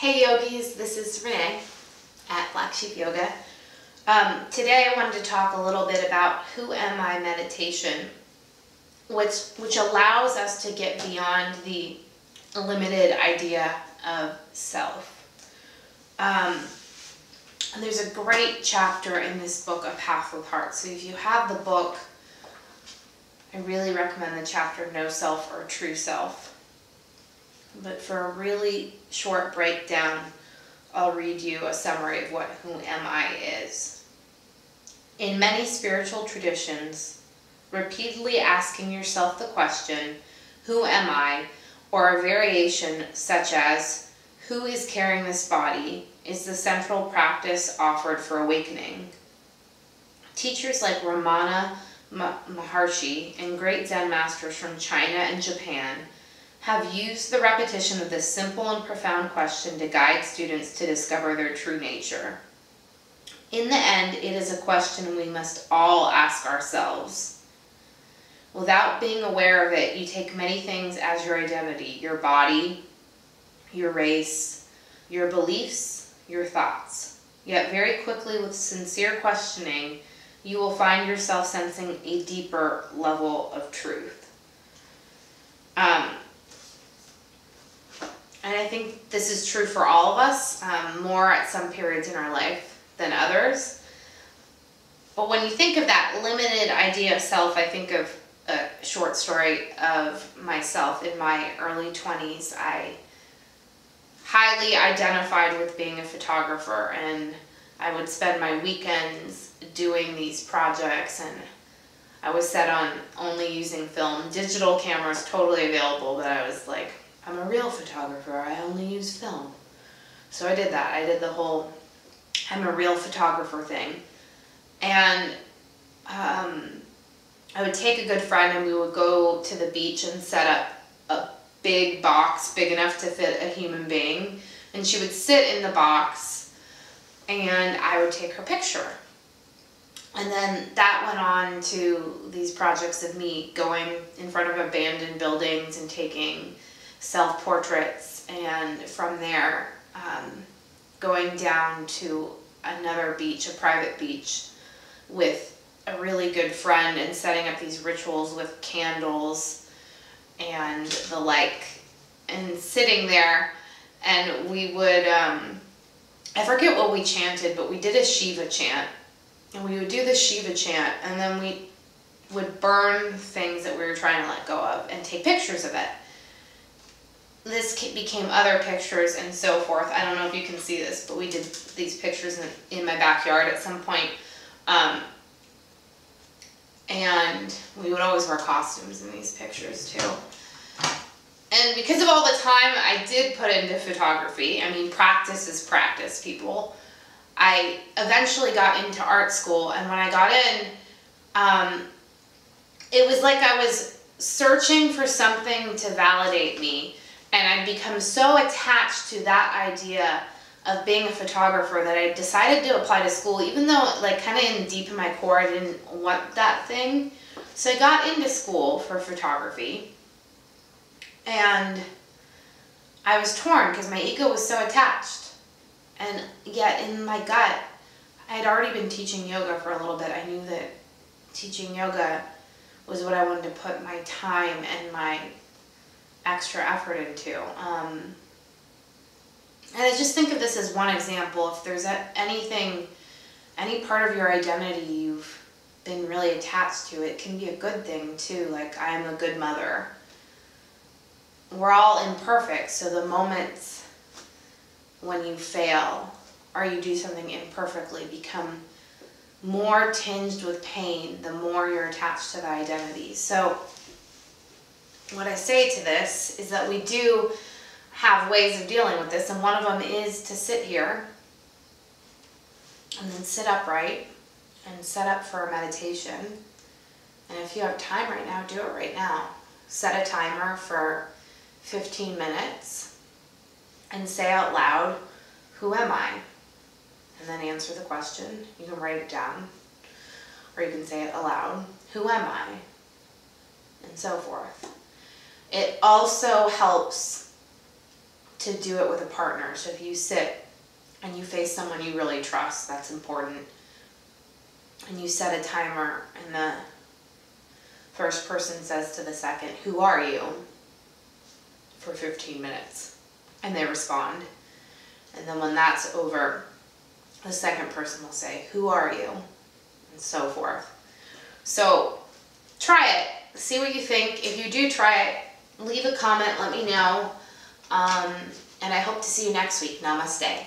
Hey yogis, this is Renee at Black Sheep Yoga. Today I wanted to talk a little bit about Who Am I Meditation, which allows us to get beyond the limited idea of self. And there's a great chapter in this book, A Path with Heart. So if you have the book, I really recommend the chapter No Self or True Self. But for a really short breakdown, I'll read you a summary of what Who Am I is. In many spiritual traditions, repeatedly asking yourself the question, who am I, or a variation such as, who is carrying this body, is the central practice offered for awakening. Teachers like Ramana Maharshi and great Zen masters from China and Japan have used the repetition of this simple and profound question to guide students to discover their true nature. In the end, it is a question we must all ask ourselves. Without being aware of it, you take many things as your identity, your body, your race, your beliefs, your thoughts. Yet very quickly, with sincere questioning, you will find yourself sensing a deeper level of truth. And I think this is true for all of us, more at some periods in our life than others. But when you think of that limited idea of self, I think of a short story of myself in my early 20s. I highly identified with being a photographer, and I would spend my weekends doing these projects, and I was set on only using film. Digital cameras totally available, but I was like, I'm a real photographer, I only use film. So I did that. I did the whole I'm a real photographer thing. And I would take a good friend and we would go to the beach and set up a big box big enough to fit a human being. And she would sit in the box and I would take her picture. And then that went on to these projects of me going in front of abandoned buildings and taking self-portraits, and from there going down to another beach, a private beach, with a really good friend and setting up these rituals with candles and the like, and sitting there, and we would, I forget what we chanted, but we did a Shiva chant, and we would do the Shiva chant, and then we would burn things that we were trying to let go of and take pictures of it. This became other pictures and so forth. I don't know if you can see this, but we did these pictures in my backyard at some point. And we would always wear costumes in these pictures too. And because of all the time I did put into photography, I mean, practice is practice, people. I eventually got into art school, and when I got in, it was like I was searching for something to validate me. And I'd become so attached to that idea of being a photographer that I decided to apply to school, even though, like, kind of deep in my core, I didn't want that thing. So I got into school for photography, and I was torn because my ego was so attached. And yet in my gut, I had already been teaching yoga for a little bit. I knew that teaching yoga was what I wanted to put my time and my extra effort into. And I just think of this as one example. If there's anything, any part of your identity you've been really attached to, it can be a good thing too. Like, I am a good mother. We're all imperfect, so the moments when you fail or you do something imperfectly become more tinged with pain the more you're attached to the identity. So what I say to this is that we do have ways of dealing with this, and one of them is to sit here and then sit upright and set up for a meditation. And if you have time right now, do it right now. Set a timer for 15 minutes and say out loud, who am I? And then answer the question. You can write it down, or you can say it aloud. Who am I? And so forth. It also helps to do it with a partner. So if you sit and you face someone you really trust, that's important. And you set a timer, and the first person says to the second, "Who are you?" for 15 minutes. And they respond. And then when that's over, the second person will say, "Who are you?" and so forth. So try it. See what you think. If you do try it, leave a comment. Let me know. And I hope to see you next week. Namaste.